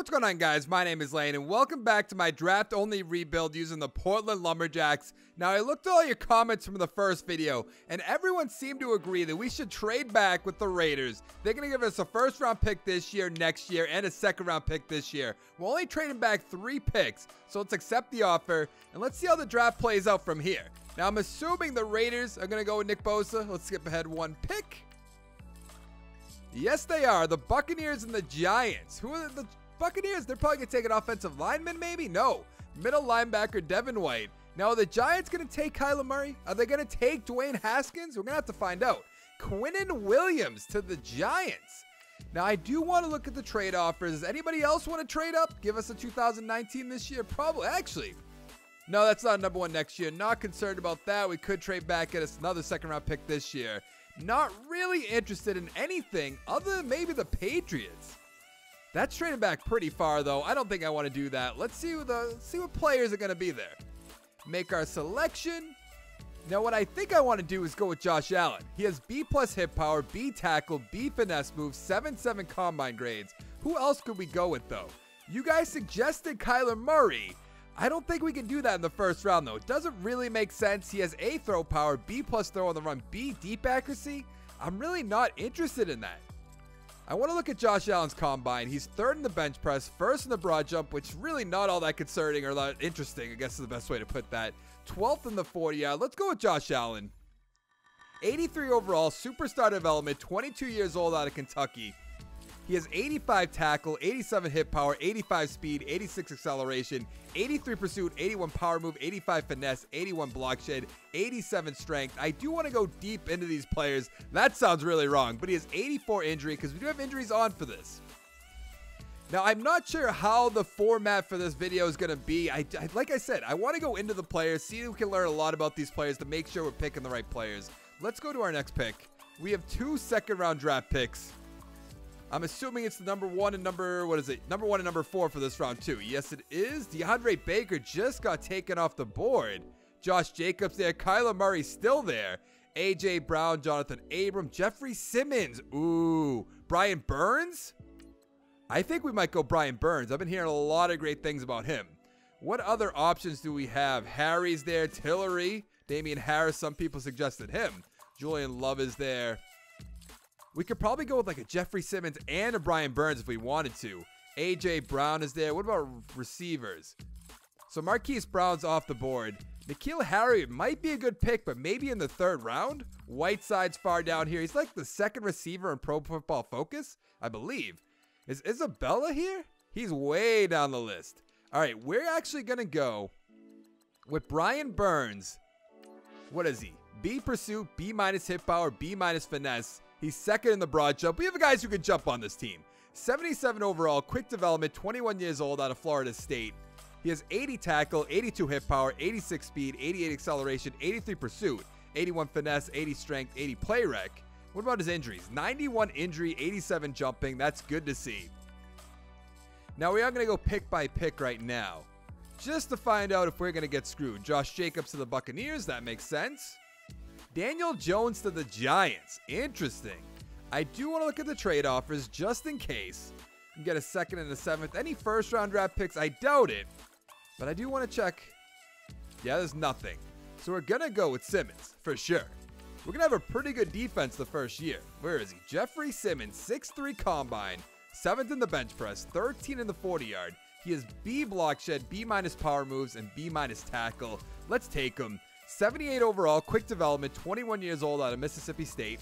What's going on, guys? My name is Lane, and welcome back to my draft-only rebuild using the Portland Lumberjacks. Now, I looked at all your comments from the first video, and everyone seemed to agree that we should trade back with the Raiders. They're going to give us a first-round pick this year, next year, and a second-round pick this year. We're only trading back 3 picks, so let's accept the offer, and let's see how the draft plays out from here. Now, I'm assuming the Raiders are going to go with Nick Bosa. Let's skip ahead 1 pick. Yes, they are. The Buccaneers and the Giants. Who are the Buccaneers? They're probably going to take an offensive lineman, maybe? No. Middle linebacker Devin White. Now, are the Giants going to take Kyler Murray? Are they going to take Dwayne Haskins? We're going to have to find out. Quinnen Williams to the Giants. Now, I do want to look at the trade offers. Does anybody else want to trade up? Give us a 2019 this year? Probably. Actually, no, that's not number 1 next year. Not concerned about that. We could trade back, get us another second-round pick this year. Not really interested in anything other than maybe the Patriots. That's trading back pretty far, though. I don't think I want to do that. Let's see what players are going to be there. Make our selection. Now, what I think I want to do is go with Josh Allen. He has B+ hip power, B tackle, B finesse move, 7.7 combine grades. Who else could we go with, though? You guys suggested Kyler Murray. I don't think we can do that in the first round, though. It doesn't really make sense. He has A throw power, B+ throw on the run, B deep accuracy. I'm really not interested in that. I want to look at Josh Allen's combine. He's 3rd in the bench press, 1st in the broad jump, which really not all that concerning or that interesting, I guess is the best way to put that. 12th in the 40-yard. Let's go with Josh Allen. 83 overall, superstar development, 22 years old out of Kentucky. He has 85 tackle, 87 hip power, 85 speed, 86 acceleration, 83 pursuit, 81 power move, 85 finesse, 81 block shed, 87 strength. I do want to go deep into these players. That sounds really wrong, but he has 84 injury because we do have injuries on for this. Now, I'm not sure how the format for this video is going to be. Like I said, I want to go into the players, see if we can learn a lot about these players to make sure we're picking the right players. Let's go to our next pick. We have 2 second-round draft picks. I'm assuming it's the number 1 and number 4 for this round, too. Yes, it is. DeAndre Baker just got taken off the board. Josh Jacobs there. Kyler Murray still there. A.J. Brown, Jonathan Abram, Jeffrey Simmons. Ooh. Brian Burns? I think we might go Brian Burns. I've been hearing a lot of great things about him. What other options do we have? Harry's there. Tillery. Damian Harris. Some people suggested him. Julian Love is there. We could probably go with like a Jeffrey Simmons and a Brian Burns if we wanted to. A.J. Brown is there. What about receivers? So Marquise Brown's off the board. N'Keal Harry might be a good pick, but maybe in the 3rd round. Whiteside's far down here. He's like the 2nd receiver in Pro Football Focus, I believe. Is Isabella here? He's way down the list. All right, we're actually going to go with Brian Burns. What is he? B pursuit, B- hip power, B- finesse. He's 2nd in the broad jump. We have guys who can jump on this team. 77 overall, quick development, 21 years old out of Florida State. He has 80 tackle, 82 hip power, 86 speed, 88 acceleration, 83 pursuit, 81 finesse, 80 strength, 80 play rec. What about his injuries? 91 injury, 87 jumping. That's good to see. Now we are going to go pick by pick right now, just to find out if we're going to get screwed. Josh Jacobs to the Buccaneers. That makes sense. Daniel Jones to the Giants. Interesting. I do want to look at the trade offers just in case. You can get a 2nd and a 7th. Any first-round draft picks? I doubt it. But I do want to check. Yeah, there's nothing. So we're going to go with Simmons for sure. We're going to have a pretty good defense the first year. Where is he? Jeffrey Simmons, 6'3 combine, 7th in the bench press, 13 in the 40-yard. He has B block shed, B- power moves, and B- tackle. Let's take him. 78 overall, quick development, 21 years old out of Mississippi State.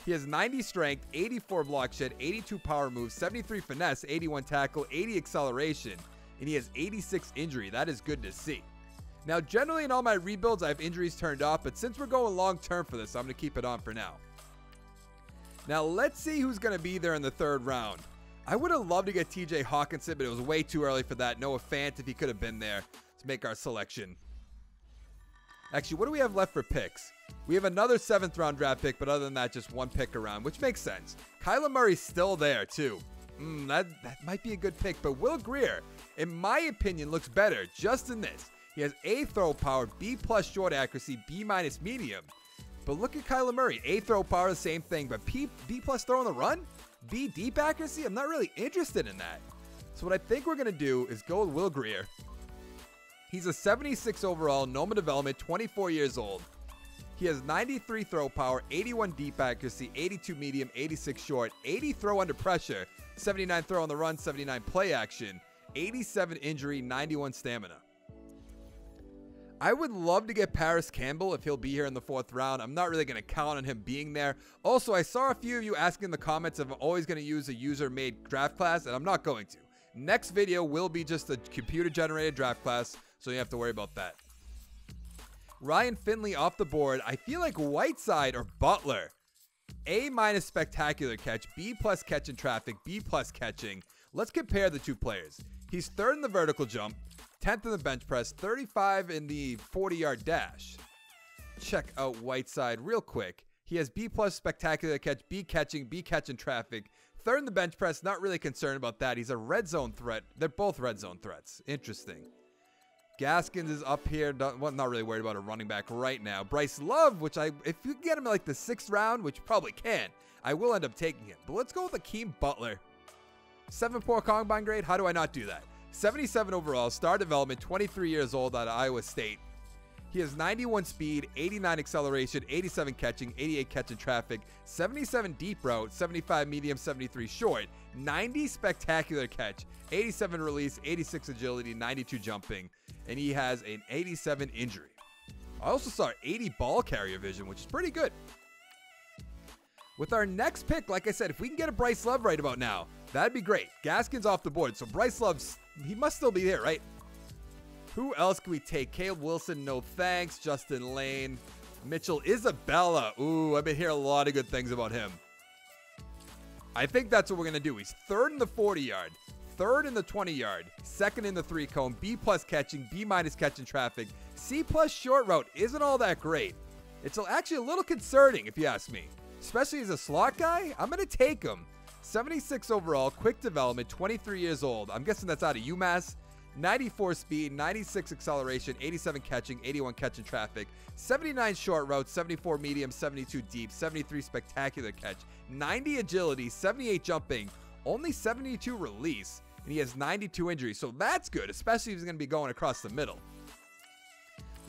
He has 90 strength, 84 block shed, 82 power moves, 73 finesse, 81 tackle, 80 acceleration, and he has 86 injury. That is good to see. Now, generally in all my rebuilds, I have injuries turned off, but since we're going long-term for this, I'm going to keep it on for now. Now, let's see who's going to be there in the 3rd round. I would have loved to get TJ Hawkinson, but it was way too early for that. Noah Fant, if he could have been there. Let's make our selection. Actually, what do we have left for picks? We have another 7th round draft pick, but other than that, just 1 pick around, which makes sense. Kyler Murray's still there, too. That might be a good pick, but Will Grier, in my opinion, looks better just in this. He has A throw power, B+ short accuracy, B- medium. But look at Kyler Murray. A throw power, the same thing, but B+ throw on the run? B deep accuracy? I'm not really interested in that. So what I think we're going to do is go with Will Greer. He's a 76 overall, Noma development, 24 years old. He has 93 throw power, 81 deep accuracy, 82 medium, 86 short, 80 throw under pressure, 79 throw on the run, 79 play action, 87 injury, 91 stamina. I would love to get Paris Campbell if he'll be here in the 4th round. I'm not really going to count on him being there. Also, I saw a few of you asking in the comments if I'm always going to use a user-made draft class, and I'm not going to. Next video will be just a computer-generated draft class, so you don't have to worry about that. Ryan Finley off the board. I feel like Whiteside or Butler. A- spectacular catch, B+ catch in traffic, B+ catching. Let's compare the two players. He's 3rd in the vertical jump, 10th in the bench press, 35 in the 40-yard dash. Check out Whiteside real quick. He has B+ spectacular catch, B catch in traffic. 3rd in the bench press, not really concerned about that. He's a red zone threat. They're both red zone threats. Interesting. Gaskins is up here. Not really worried about a running back right now. Bryce Love, which if you get him in like the 6th round, which you probably can, I will end up taking him. But let's go with Akeem Butler. 7.4 combine grade. How do I not do that? 77 overall, star development, 23 years old out of Iowa State. He has 91 speed, 89 acceleration, 87 catching, 88 catch in traffic, 77 deep route, 75 medium, 73 short, 90 spectacular catch, 87 release, 86 agility, 92 jumping, and he has an 87 injury. I also saw 80 ball carrier vision, which is pretty good. With our next pick, like I said, if we can get a Bryce Love right about now, that'd be great. Gaskins off the board, so Bryce Love's, he must still be there, right? Who else can we take? Caleb Wilson, no thanks. Justin Lane. Mitchell Isabella. Ooh, I've been hearing a lot of good things about him. I think that's what we're going to do. He's 3rd in the 40-yard, 3rd in the 20-yard, 2nd in the 3-cone, B+ catching, B- catch in traffic. C+ short route isn't all that great. It's actually a little concerning if you ask me. Especially as a slot guy, I'm going to take him. 76 overall, quick development, 23 years old. I'm guessing that's out of UMass. 94 speed, 96 acceleration, 87 catching, 81 catch in traffic, 79 short route, 74 medium, 72 deep, 73 spectacular catch, 90 agility, 78 jumping, only 72 release, and he has 92 injuries. So that's good, especially if he's going to be going across the middle.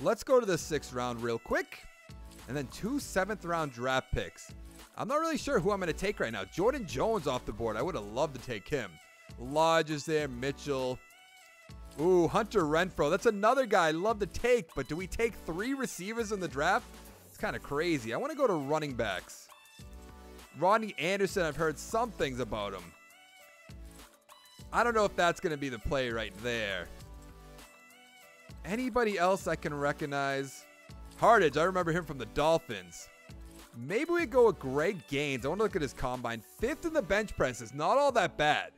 Let's go to the 6th round real quick, and then 2 7th round draft picks. I'm not really sure who I'm going to take right now. Jordan Jones off the board. I would have loved to take him. Lodge is there, Mitchell. Ooh, Hunter Renfrow. That's another guy I'd love to take, but do we take 3 receivers in the draft? It's kind of crazy. I want to go to running backs. Rodney Anderson, I've heard some things about him. I don't know if that's going to be the play right there. Anybody else I can recognize? Hardage, I remember him from the Dolphins. Maybe we go with Greg Gaines. I want to look at his combine. 5th in the bench press is not all that bad.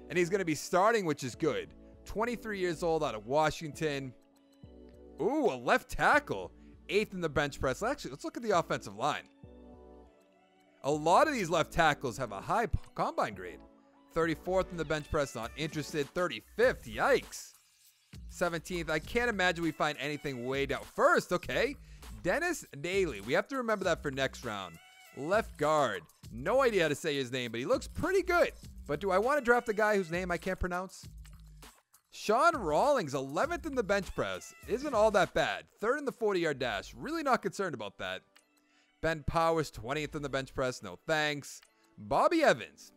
And he's going to be starting, which is good. 23 years old out of Washington. Ooh, a left tackle. 8th in the bench press. Actually, let's look at the offensive line. A lot of these left tackles have a high combine grade. 34th in the bench press, not interested. 35th, yikes. 17th, I can't imagine we find anything way down. First, okay. Dennis Daly. We have to remember that for next round. Left guard. No idea how to say his name, but he looks pretty good. But do I want to draft a guy whose name I can't pronounce? Sean Rawlings, 11th in the bench press. Isn't all that bad. 3rd in the 40-yard dash. Really not concerned about that. Ben Powers, 20th in the bench press. No thanks. Bobby Evans.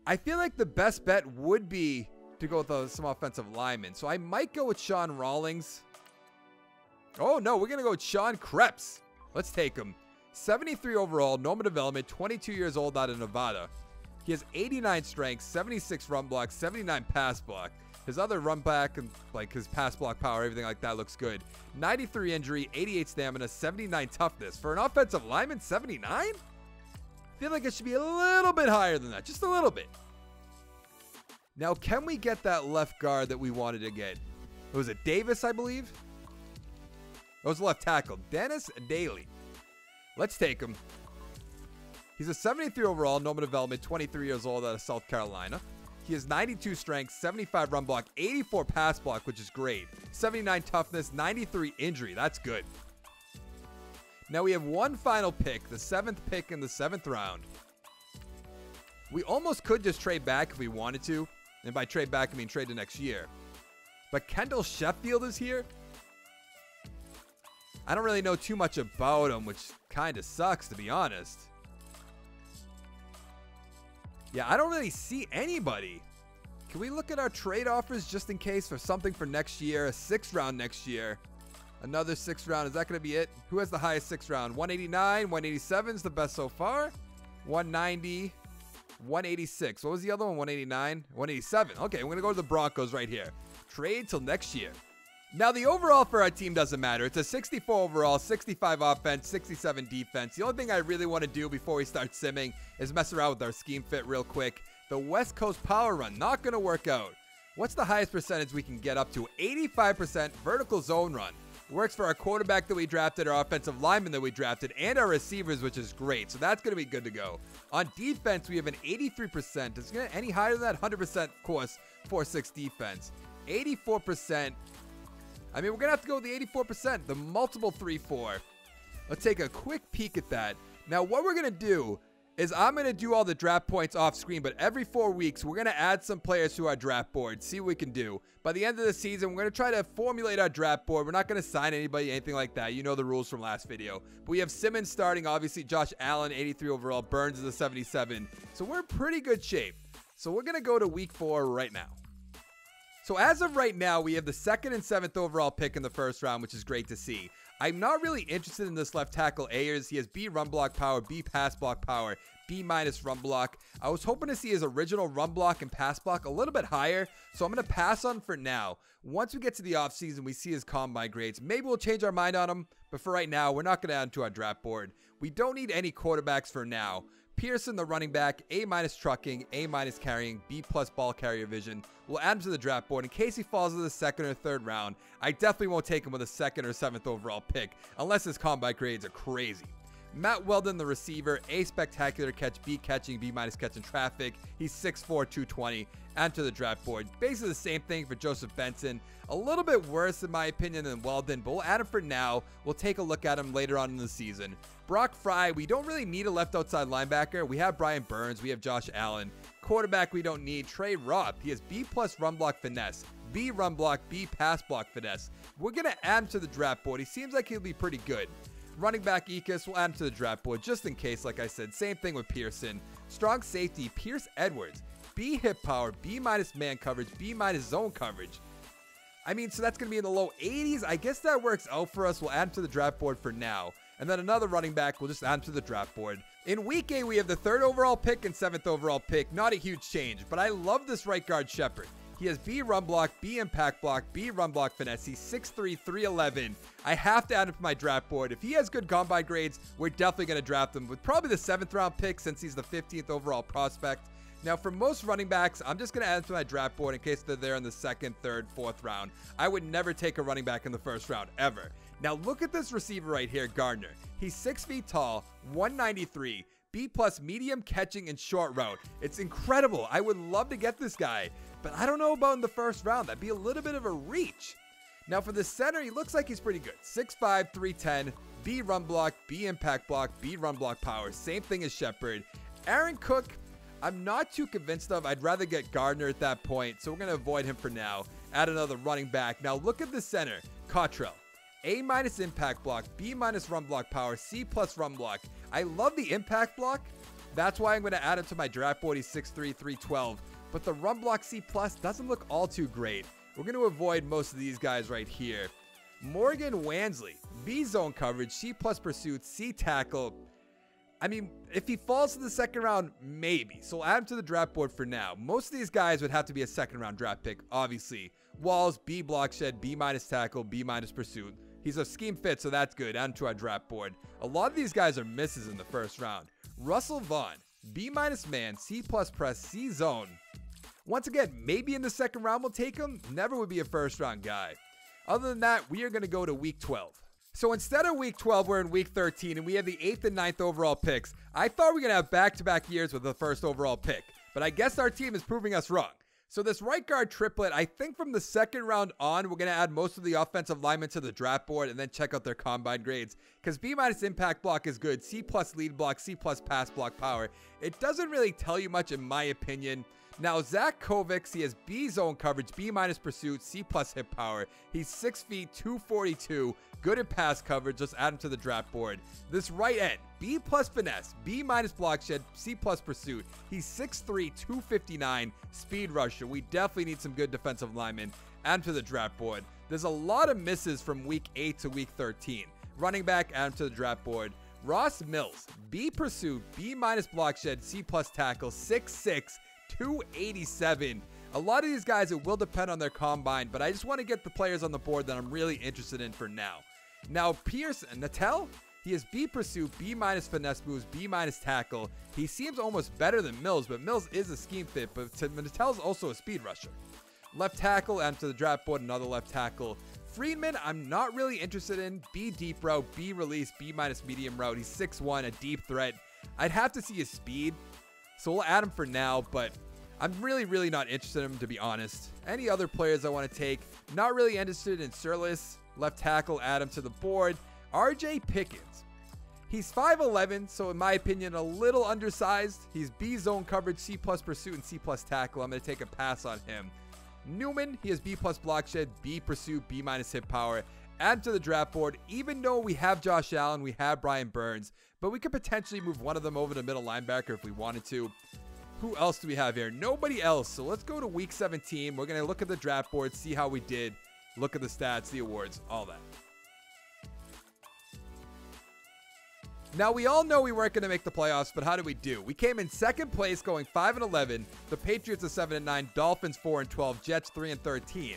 I feel like the best bet would be to go with some offensive linemen. So I might go with Sean Rawlings. Oh, no. We're going to go with Sean Krebs. Let's take him. 73 overall, Noma development, 22 years old out of Nevada. He has 89 strength, 76 run block, 79 pass block. His other run back and like his pass block power, everything like that looks good. 93 injury, 88 stamina, 79 toughness. For an offensive lineman, 79? I feel like it should be a little bit higher than that, just a little bit. Now, can we get that left guard that we wanted to get? Was it Davis, I believe? That was left tackle, Dennis Daly. Let's take him. He's a 73 overall, Noma development, 23 years old out of South Carolina. He has 92 strength, 75 run block, 84 pass block, which is great. 79 toughness, 93 injury. That's good. Now we have one final pick, the 7th pick in the 7th round. We almost could just trade back if we wanted to. And by trade back, I mean trade to next year. But Kendall Sheffield is here. I don't really know too much about him, which kind of sucks, to be honest. Yeah, I don't really see anybody. Can we look at our trade offers just in case for something for next year? A 6th round next year. Another 6th round. Is that going to be it? Who has the highest 6th round? 189, 187 is the best so far. 190, 186. What was the other one? 189, 187. Okay, we're going to go to the Broncos right here. Trade till next year. Now, the overall for our team doesn't matter. It's a 64 overall, 65 offense, 67 defense. The only thing I really want to do before we start simming is mess around with our scheme fit real quick. The West Coast power run, not going to work out. What's the highest percentage we can get up to? 85% vertical zone run. Works for our quarterback that we drafted, our offensive lineman that we drafted, and our receivers, which is great. So that's going to be good to go. On defense, we have an 83%. Is it going to any higher than that? 100%, of course, 4-6 defense. 84%. I mean, we're going to have to go with the 84%, the multiple 3-4. Let's take a quick peek at that. Now, what we're going to do is I'm going to do all the draft points off screen, but every 4 weeks, we're going to add some players to our draft board, see what we can do. By the end of the season, we're going to try to formulate our draft board. We're not going to sign anybody, anything like that. You know the rules from last video. But we have Simmons starting, obviously Josh Allen, 83 overall, Burns is a 77. So we're in pretty good shape. So we're going to go to week 4 right now. So as of right now, we have the 2nd and 7th overall pick in the 1st round, which is great to see. I'm not really interested in this left tackle Ayers. He has B run block power, B pass block power, B minus run block. I was hoping to see his original run block and pass block a little bit higher, so I'm going to pass on for now. Once we get to the offseason, we see his combine grades. Maybe we'll change our mind on him, but for right now, we're not going to add him to our draft board. We don't need any quarterbacks for now. Pearson, the running back, A minus trucking, A minus carrying, B plus ball carrier vision. We'll add him to the draft board in case he falls to the 2nd or 3rd round. I definitely won't take him with a 2nd or 7th overall pick unless his combine grades are crazy. Matt Weldon, the receiver, A spectacular catch, B catching, B minus catching traffic. He's 6'4", 220. Add to the draft board. Basically the same thing for Joseph Benson. A little bit worse in my opinion than Weldon, but we'll add him for now. We'll take a look at him later on in the season. Brock Fry, we don't really need a left outside linebacker. We have Brian Burns. We have Josh Allen. Quarterback, we don't need. Trey Robb, he has B plus run block finesse, B run block, B pass block finesse. We're going to add him to the draft board. He seems like he'll be pretty good. Running back Ekus, we'll add him to the draft board just in case, like I said. Same thing with Pearson. Strong safety, Pierce Edwards. B hip power, B minus man coverage, B minus zone coverage. I mean, so that's going to be in the low 80s. I guess that works out for us. We'll add him to the draft board for now. And then another running back, we'll just add him to the draft board. In week 8, we have the 3rd overall pick and 7th overall pick. Not a huge change, but I love this right guard Shepard. He has B run block, B impact block, B run block finesse. He's 6'3", 311. I have to add him to my draft board. If he has good combine grades, we're definitely going to draft him with probably the 7th round pick since he's the 15th overall prospect. Now, for most running backs, I'm just going to add them to my draft board in case they're there in the 2nd, 3rd, 4th round. I would never take a running back in the 1st round, ever. Now, look at this receiver right here, Gardner. He's 6 feet tall, 193, B plus medium catching and short route. It's incredible. I would love to get this guy, but I don't know about in the 1st round. That'd be a little bit of a reach. Now, for the center, he looks like he's pretty good. 6'5", 310, B run block, B impact block, B run block power. Same thing as Shepard. Aaron Cook, I'm not too convinced of. I'd rather get Gardner at that point, so we're going to avoid him for now. Add another running back. Now look at the center. Cottrell. A minus impact block, B minus run block power, C plus run block. I love the impact block. That's why I'm going to add him to my draft board. He's 6'3", 312. But the run block C plus doesn't look all too great. We're going to avoid most of these guys right here. Morgan Wansley. B zone coverage, C plus pursuit, C tackle. I mean, if he falls to the 2nd round, maybe. So we'll add him to the draft board for now. Most of these guys would have to be a 2nd round draft pick, obviously. Walls, B block shed, B minus tackle, B minus pursuit. He's a scheme fit, so that's good. Add him to our draft board. A lot of these guys are misses in the 1st round. Russell Vaughn, B minus man, C plus press, C zone. Once again, maybe in the 2nd round we'll take him. Never would be a 1st round guy. Other than that, we are going to go to week 12. So instead of week 12, we're in week 13, and we have the 8th and 9th overall picks. I thought we were going to have back-to-back years with the 1st overall pick, but I guess our team is proving us wrong. So this right guard triplet, I think from the 2nd round on, we're going to add most of the offensive linemen to the draft board and then check out their combine grades. Because B minus impact block is good, C plus lead block, C plus pass block power. It doesn't really tell you much in my opinion. Now, Zach Kovacs, he has B zone coverage, B minus pursuit, C plus hip power. He's 6 feet, 242, good at pass coverage. Let's add him to the draft board. This right end, B plus finesse, B minus block shed, C plus pursuit. He's 6'3", 259, speed rusher. We definitely need some good defensive linemen. Add him to the draft board. There's a lot of misses from week 8 to week 13. Running back, add him to the draft board. Ross Mills, B pursuit, B minus block shed, C plus tackle, 6'6", 287. A lot of these guys, it will depend on their combine, but I just want to get the players on the board that I'm really interested in for now. Now, Natel, he has B pursuit, B minus finesse moves, B minus tackle. He seems almost better than Mills, but Mills is a scheme fit, but Natel's also a speed rusher. Left tackle, and to the draft board, another left tackle. Friedman, I'm not really interested in. B deep route, B release, B minus medium route. He's 6'1", a deep threat. I'd have to see his speed, so we'll add him for now, but I'm really not interested in him, to be honest. Any other players I want to take? Not really interested in Surlis. Left tackle, add him to the board. RJ Pickens. He's 5'11", so in my opinion, a little undersized. He's B zone coverage, C plus pursuit, and C plus tackle. I'm going to take a pass on him. Newman, he has B plus block shed, B pursuit, B minus hit power. Add to the draft board, even though we have Josh Allen, we have Brian Burns, but we could potentially move one of them over to middle linebacker if we wanted to. Who else do we have here? Nobody else. So let's go to week 17. We're going to look at the draft board, see how we did, look at the stats, the awards, all that. Now, we all know we weren't going to make the playoffs, but how did we do? We came in second place going 5-11. The Patriots are 7-9, Dolphins 4-12, Jets 3-13.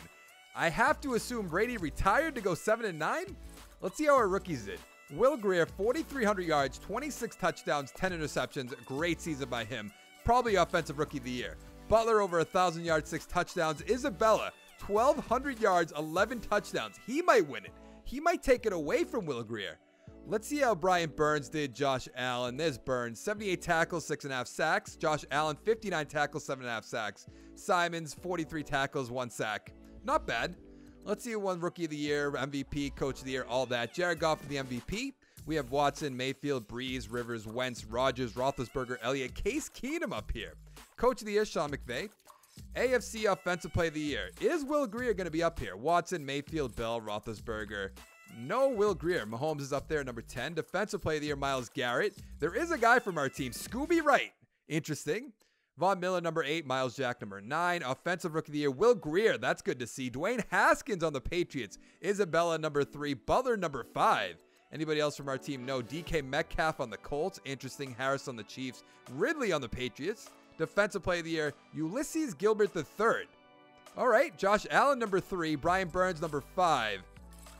I have to assume Brady retired to go 7-9? Let's see how our rookies did. Will Grier, 4,300 yards, 26 touchdowns, 10 interceptions. Great season by him. Probably offensive rookie of the year. Butler, over 1,000 yards, 6 touchdowns. Isabella, 1,200 yards, 11 touchdowns. He might win it. He might take it away from Will Grier. Let's see how Brian Burns did. Josh Allen. There's Burns. 78 tackles, 6.5 sacks. Josh Allen, 59 tackles, 7.5 sacks. Simons, 43 tackles, 1 sack. Not bad. Let's see who won Rookie of the Year, MVP, Coach of the Year, all that. Jared Goff for the MVP. We have Watson, Mayfield, Breeze, Rivers, Wentz, Rodgers, Roethlisberger, Elliott, Case Keenum up here. Coach of the Year, Sean McVay. AFC Offensive Play of the Year. Is Will Grier going to be up here? Watson, Mayfield, Bell, Roethlisberger. No Will Grier. Mahomes is up there, number 10. Defensive Play of the Year, Myles Garrett. There is a guy from our team, Scooby Wright. Interesting. Von Miller, number 8. Miles Jack, number 9. Offensive Rookie of the Year, Will Grier. That's good to see. Dwayne Haskins on the Patriots. Isabella, number 3. Butler, number 5. Anybody else from our team? No. DK Metcalf on the Colts. Interesting. Harris on the Chiefs. Ridley on the Patriots. Defensive Play of the Year, Ulysses Gilbert III. All right. Josh Allen, number 3. Brian Burns, number 5.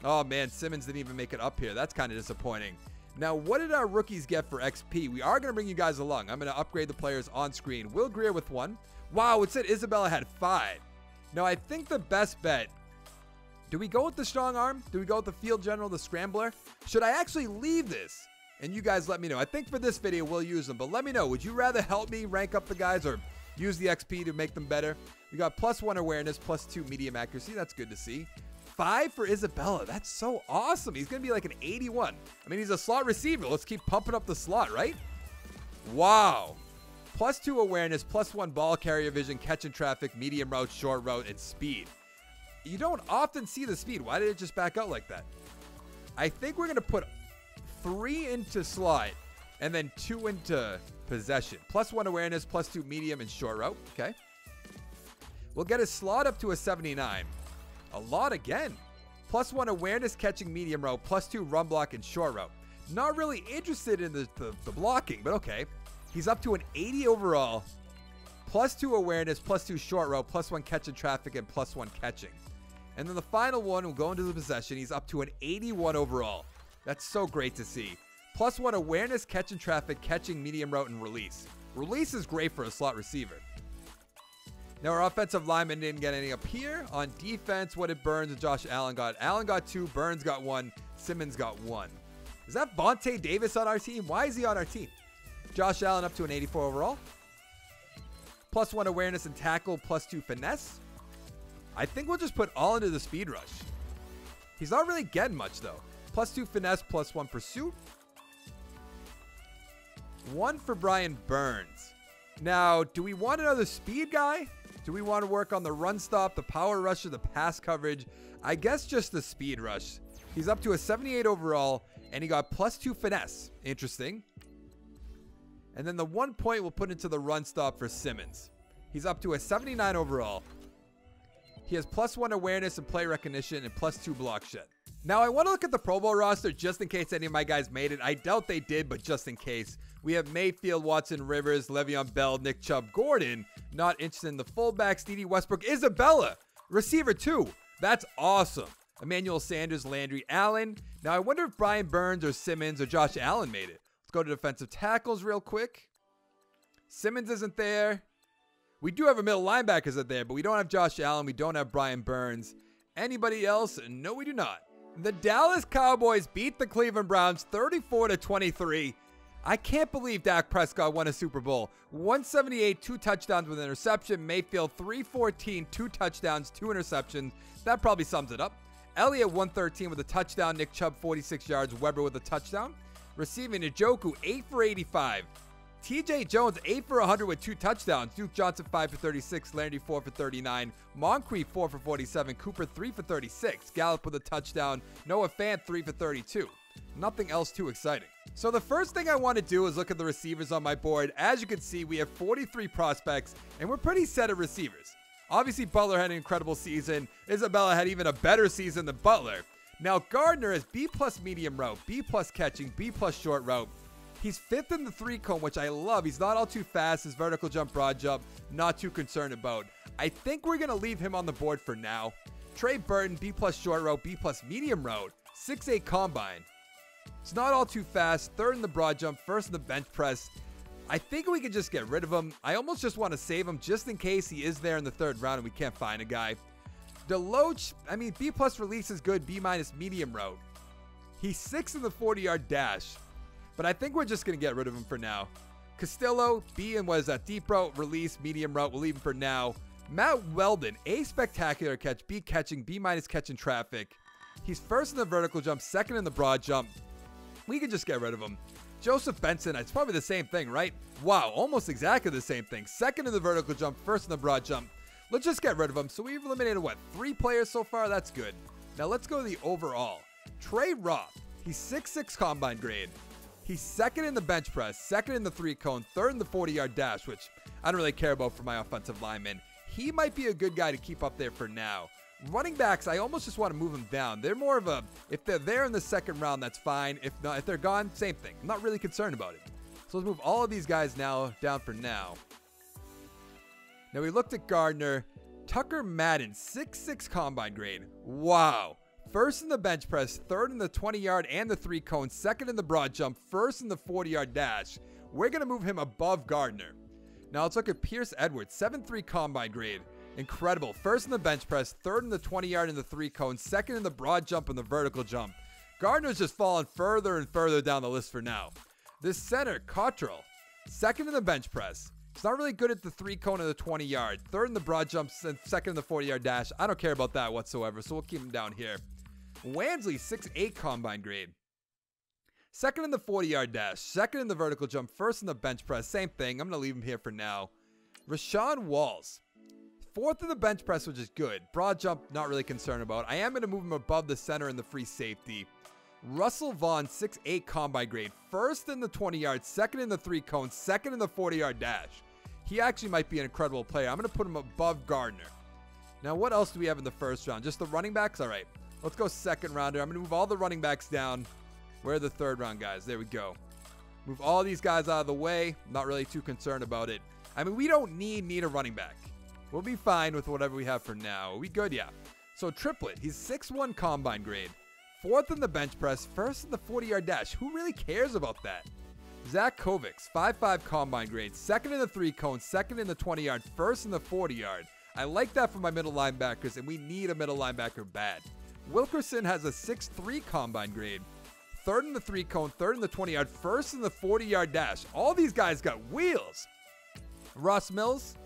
Oh, man. Simmons didn't even make it up here. That's kind of disappointing. Now, what did our rookies get for XP? We are going to bring you guys along. I'm going to upgrade the players on screen. Will Grier with 1. Wow, it said Isabella had 5. Now, I think the best bet, do we go with the strong arm? Do we go with the field general, the scrambler? Should I actually leave this? And you guys let me know. I think for this video, we'll use them. But let me know. Would you rather help me rank up the guys or use the XP to make them better? We got +1 awareness, +2 medium accuracy. That's good to see. 5 for Isabella. That's so awesome. He's going to be like an 81. I mean, he's a slot receiver. Let's keep pumping up the slot, right? Wow. +2 awareness, +1 ball carrier vision, catching traffic, medium route, short route, and speed. You don't often see the speed. Why did it just back out like that? I think we're going to put 3 into slot and then 2 into possession. +1 awareness, +2 medium, and short route. Okay. We'll get his slot up to a 79. A lot again. +1 awareness, catching medium route, +2 run block, and short route. Not really interested in the blocking, but okay. He's up to an 80 overall. +2 awareness, +2 short route, +1 catching traffic, and +1 catching. And then the final one will go into the possession. He's up to an 81 overall. That's so great to see. +1 awareness, catching traffic, catching medium route, and release. Release is great for a slot receiver. Now, our offensive lineman didn't get any up here. On defense, what did Burns and Josh Allen got? Allen got 2, Burns got 1, Simmons got 1. Is that Vontae Davis on our team? Why is he on our team? Josh Allen up to an 84 overall. +1 awareness and tackle, +2 finesse. I think we'll just put all into the speed rush. He's not really getting much, though. +2 finesse, +1 pursuit. 1 for Brian Burns. Now, do we want another speed guy? Do we want to work on the run stop, the power rusher, the pass coverage? I guess just the speed rush. He's up to a 78 overall, and he got +2 finesse. Interesting. And then the 1 point we'll put into the run stop for Simmons. He's up to a 79 overall. He has +1 awareness and play recognition and +2 block shed. Now, I want to look at the Pro Bowl roster just in case any of my guys made it. I doubt they did, but just in case. We have Mayfield, Watson, Rivers, Le'Veon Bell, Nick Chubb, Gordon. Not interested in the fullbacks. D.D. Westbrook, Isabella. Receiver 2. That's awesome. Emmanuel Sanders, Landry, Allen. Now, I wonder if Brian Burns or Simmons or Josh Allen made it. Let's go to defensive tackles real quick. Simmons isn't there. We do have a middle linebackers out there, but we don't have Josh Allen. We don't have Brian Burns. Anybody else? No, we do not. The Dallas Cowboys beat the Cleveland Browns 34-23. I can't believe Dak Prescott won a Super Bowl. 178, 2 touchdowns with an interception. Mayfield 314, 2 touchdowns, 2 interceptions. That probably sums it up. Elliott 113 with a touchdown. Nick Chubb 46 yards. Weber with a touchdown. Receiving Njoku 8 for 85. TJ Jones 8 for 100 with 2 touchdowns. Duke Johnson 5 for 36. Landry 4 for 39. Moncrief 4 for 47. Cooper 3 for 36. Gallup with a touchdown. Noah Fant 3 for 32. Nothing else too exciting. So the first thing I want to do is look at the receivers on my board. As you can see, we have 43 prospects, and we're pretty set at receivers. Obviously, Butler had an incredible season. Isabella had even a better season than Butler. Now, Gardner is B+ medium route, B+ catching, B+ short route. He's 5th in the 3-cone, which I love. He's not all too fast. His vertical jump, broad jump, not too concerned about. I think we're going to leave him on the board for now. Trey Burton, B+ short route, B+ medium route, 6'8" combine. It's not all too fast. 3rd in the broad jump, 1st in the bench press. I think we can just get rid of him. I almost just want to save him just in case he is there in the 3rd round and we can't find a guy. Deloach, I mean, B+ release is good, B- medium route. He's 6th in the 40-yard dash, but I think we're just going to get rid of him for now. Castillo, B and what is that? Deep route, release, medium route. We'll leave him for now. Matt Weldon, A spectacular catch, B catching, B- catching traffic. He's 1st in the vertical jump, 2nd in the broad jump. We can just get rid of him. Joseph Benson, it's probably the same thing, right? Wow, almost exactly the same thing. 2nd in the vertical jump, 1st in the broad jump. Let's just get rid of him. So we've eliminated, what, 3 players so far? That's good. Now let's go to the overall. Trey Roth, he's 6'6" combine grade. He's 2nd in the bench press, 2nd in the 3-cone, 3rd in the 40-yard dash, which I don't really care about for my offensive lineman. He might be a good guy to keep up there for now. Running backs, I almost just want to move them down. They're more of a, if they're there in the 2nd round, that's fine. If not, if they're gone, same thing. I'm not really concerned about it. So let's move all of these guys now down for now. Now we looked at Gardner. Tucker Madden, 6'6" combine grade. Wow. 1st in the bench press, 3rd in the 20-yard and the 3-cone, 2nd in the broad jump, 1st in the 40-yard dash. We're going to move him above Gardner. Now let's look at Pierce Edwards, 7'3" combine grade. Incredible. 1st in the bench press, 3rd in the 20-yard and the 3-cone, 2nd in the broad jump and the vertical jump. Gardner's just falling further and further down the list for now. This center, Cottrell, 2nd in the bench press. It's not really good at the 3-cone and the 20-yard. 3rd in the broad jumps and 2nd in the 40-yard dash. I don't care about that whatsoever, so we'll keep him down here. Wansley, 6'8" combine grade. 2nd in the 40-yard dash. 2nd in the vertical jump. 1st in the bench press. Same thing. I'm going to leave him here for now. Rashawn Walls, 4th in the bench press, which is good. Broad jump, not really concerned about. I am going to move him above the center in the free safety. Russell Vaughn, 6'8" combine grade. 1st in the 20-yard, 2nd in the 3-cone, 2nd in the 40-yard dash. He actually might be an incredible player. I'm going to put him above Gardner. Now, what else do we have in the 1st round? Just the running backs? All right. Let's go 2nd rounder. I'm going to move all the running backs down. Where are the 3rd round guys? There we go. Move all these guys out of the way. Not really too concerned about it. I mean, we don't need a running back. We'll be fine with whatever we have for now. Are we good? Yeah. So Triplet, he's 6'1" combine grade. 4th in the bench press, 1st in the 40-yard dash. Who really cares about that? Zach Kovacs, 5'5" combine grade. 2nd in the 3-cone, 2nd in the 20-yard, 1st in the 40-yard. I like that for my middle linebackers, and we need a middle linebacker bad. Wilkerson has a 6'3" combine grade. 3rd in the 3-cone, 3rd in the 20-yard, 1st in the 40-yard dash. All these guys got wheels. Ross Mills,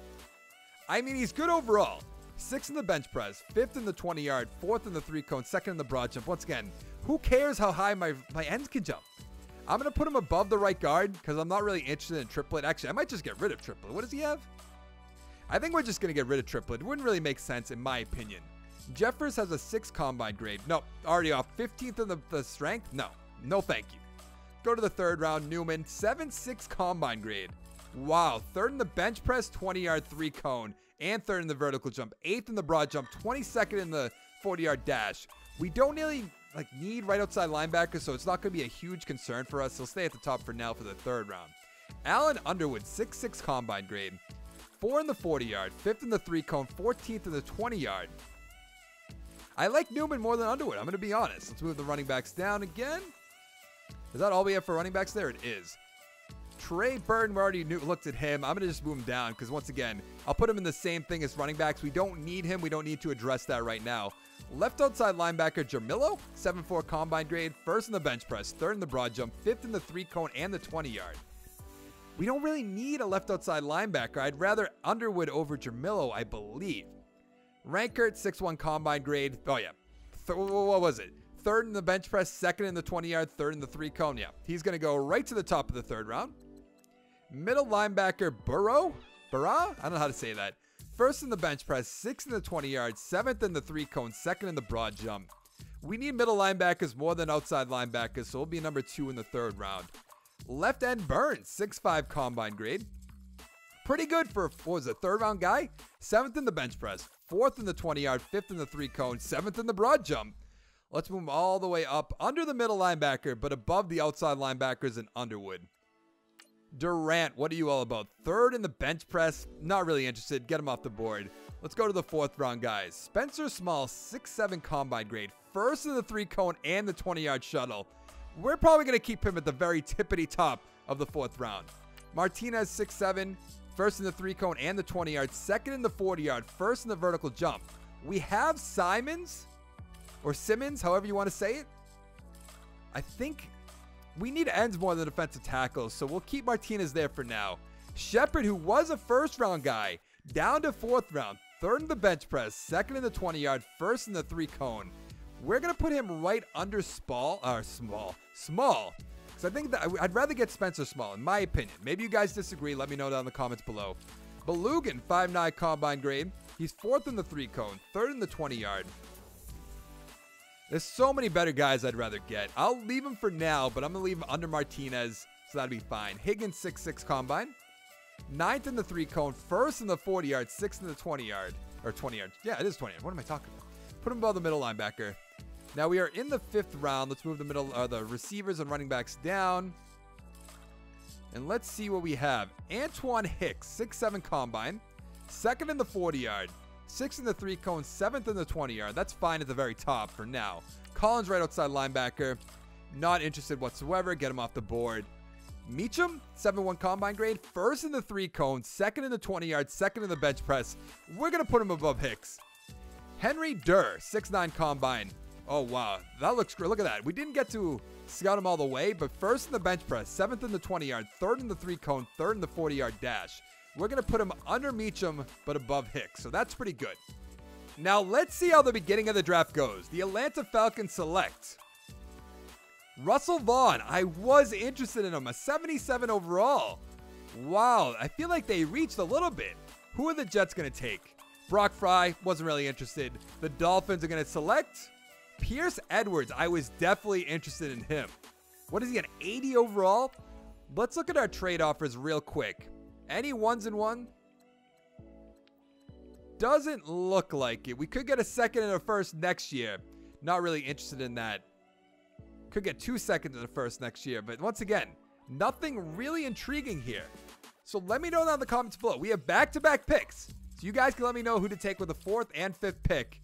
I mean, he's good overall. 6th in the bench press, 5th in the 20-yard, 4th in the 3-cone, 2nd in the broad jump. Once again, who cares how high my ends can jump? I'm going to put him above the right guard because I'm not really interested in Triplet. Actually, I might just get rid of Triplet. What does he have? I think we're just going to get rid of Triplet. It wouldn't really make sense in my opinion. Jeffers has a 6 combine grade. No, already off. 15th in the strength? No. No, thank you. Go to the 3rd round. Newman, 7.6 combine grade. Wow. 3rd in the bench press, 20-yard 3-cone. And 3rd in the vertical jump. 8th in the broad jump. 22nd in the 40-yard dash. We don't really need right outside linebacker, so it's not going to be a huge concern for us. He'll stay at the top for now for the 3rd round. Alan Underwood, 6.6 combine grade. 4 in the 40-yard. 5th in the 3-cone. 14th in the 20-yard. I like Newman more than Underwood. I'm going to be honest. Let's move the running backs down again. Is that all we have for running backs there? It is. Trey Burton, we already looked at him. I'm going to just move him down because, once again, I'll put him in the same thing as running backs. We don't need him. We don't need to address that right now. Left outside linebacker, Jamillo, 7.4 combine grade. 1st in the bench press. 3rd in the broad jump. 5th in the 3-cone and the 20-yard. We don't really need a left outside linebacker. I'd rather Underwood over Jamillo, I believe. Rankert, 6.1 combine grade. Oh, yeah. What was it? 3rd in the bench press, 2nd in the 20-yard, 3rd in the 3-cone. Yeah, he's going to go right to the top of the 3rd round. Middle linebacker, Burrow? I don't know how to say that. 1st in the bench press, 6th in the 20-yard, 7th in the 3-cone, 2nd in the broad jump. We need middle linebackers more than outside linebackers, so we'll be number 2 in the 3rd round. Left end Burns, 6.5 combine grade. Pretty good for, what was it, 3rd round guy? 7th in the bench press, 4th in the 20-yard, 5th in the 3-cone, 7th in the broad jump. Let's move him all the way up under the middle linebacker, but above the outside linebackers in Underwood. Durant, what are you all about? 3rd in the bench press, not really interested. Get him off the board. Let's go to the 4th round guys. Spencer Small, 6.7 combine grade. 1st in the 3-cone and the 20-yard shuttle. We're probably going to keep him at the very tippity top of the 4th round. Martinez, 6'7", 1st in the 3-cone and the 20-yard, 2nd in the 40-yard, 1st in the vertical jump. We have Simmons, however you want to say it. I think we need ends more than defensive tackles, so we'll keep Martinez there for now. Shepard, who was a 1st round guy, down to 4th round, 3rd in the bench press, 2nd in the 20-yard, 1st in the 3-cone. We're going to put him right under Small. Because I think that I'd rather get Spencer Small, in my opinion. Maybe you guys disagree. Let me know down in the comments below. Belugan, 5'9 combine grade. He's 4th in the 3-cone, 3rd in the 20-yard. There's so many better guys I'd rather get. I'll leave him for now, but I'm going to leave him under Martinez, so that'll be fine. Higgins, 6'6 combine. 9th in the 3-cone, 1st in the 40-yard, 6th in the 20-yard. Or 20-yard. Yeah, it is 20-yard. What am I talking about? Put him above the middle linebacker. Now we are in the 5th round. Let's move the receivers and running backs down. And let's see what we have. Antoine Hicks, 6'7 combine. 2nd in the 40-yard. 6th in the 3-cone, 7th in the 20-yard. That's fine at the very top for now. Collins right outside linebacker. Not interested whatsoever. Get him off the board. Meacham, 7'1 combine grade. 1st in the 3-cone, 2nd in the 20-yard, 2nd in the bench press. We're going to put him above Hicks. Henry Durr, 6'9 combine. Oh, wow. That looks great. Look at that. We didn't get to scout him all the way, but 1st in the bench press, 7th in the 20-yard, 3rd in the 3-cone, 3rd in the 40-yard dash. We're going to put him under Meacham, but above Hicks. So that's pretty good. Now, let's see how the beginning of the draft goes. The Atlanta Falcons select Russell Vaughn. I was interested in him. A 77 overall. Wow. I feel like they reached a little bit. Who are the Jets going to take? Brock Fry. Wasn't really interested. The Dolphins are going to select Pierce Edwards. I was definitely interested in him. What is he, an 80 overall? Let's look at our trade offers real quick. Any 1s and 1? Doesn't look like it. We could get a 2nd and a 1st next year. Not really interested in that. Could get 2 seconds and a 1st next year. But once again, nothing really intriguing here. So let me know down in the comments below. We have back-to-back picks. So you guys can let me know who to take with the 4th and 5th pick.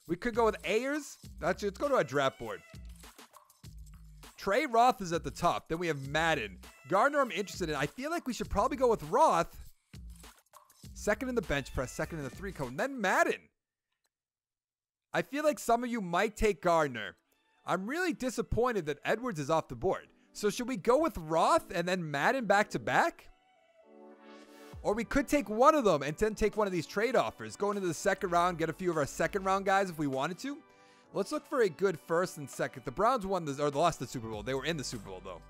We could go with Ayers. Actually, let's go to our draft board. Trey Roth is at the top. Then we have Madden. Gardner I'm interested in. I feel like we should probably go with Roth. 2nd in the bench press, 2nd in the 3-cone. Then Madden. I feel like some of you might take Gardner. I'm really disappointed that Edwards is off the board. So should we go with Roth and then Madden back to back? Or we could take one of them and then take one of these trade offers. Go into the 2nd round, get a few of our 2nd round guys if we wanted to. Let's look for a good 1st and 2nd. The Browns won or lost the Super Bowl. They were in the Super Bowl though.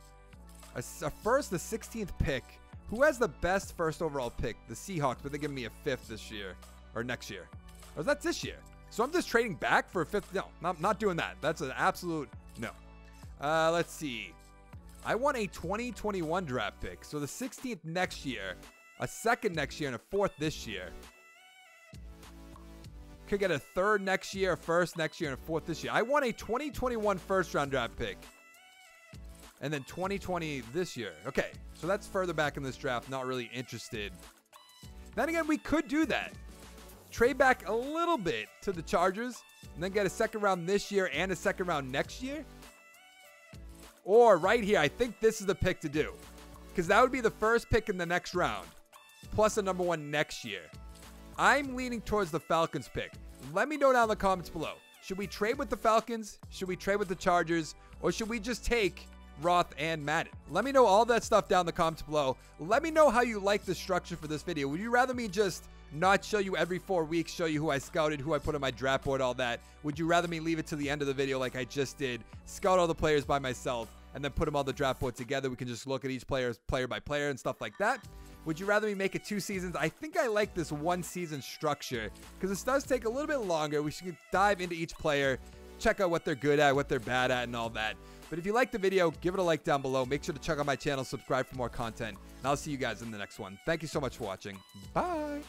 A first, the 16th pick. Who has the best first overall pick? The Seahawks, but they're giving me a 5th this year. Or next year. Or that's this year. So I'm just trading back for a 5th. No, not doing that. That's an absolute no. Let's see. I want a 2021 draft pick. So the 16th next year, a 2nd next year, and a 4th this year. Could get a 3rd next year, a 1st next year, and a 4th this year. I want a 2021 first round draft pick. And then 2020 this year. Okay, so that's further back in this draft. Not really interested. Then again, we could do that. Trade back a little bit to the Chargers. And then get a 2nd round this year and a 2nd round next year. Or right here, I think this is the pick to do. Because that would be the first pick in the next round. Plus a number 1 next year. I'm leaning towards the Falcons pick. Let me know down in the comments below. Should we trade with the Falcons? Should we trade with the Chargers? Or should we just take Roth and Madden? Let me know all that stuff down in the comments below. Let me know how you like the structure for this video. Would you rather me just not show you every 4 weeks, show you who I scouted, who I put on my draft board, all that? Would you rather me leave it to the end of the video like I just did, scout all the players by myself, and then put them on the draft board together? We can just look at each player by player and stuff like that. Would you rather me make it 2 seasons? I think I like this 1 season structure because this does take a little bit longer. We should dive into each player, check out what they're good at, what they're bad at, and all that. But if you like the video, give it a like down below. Make sure to check out my channel, subscribe for more content, and I'll see you guys in the next one. Thank you so much for watching. Bye.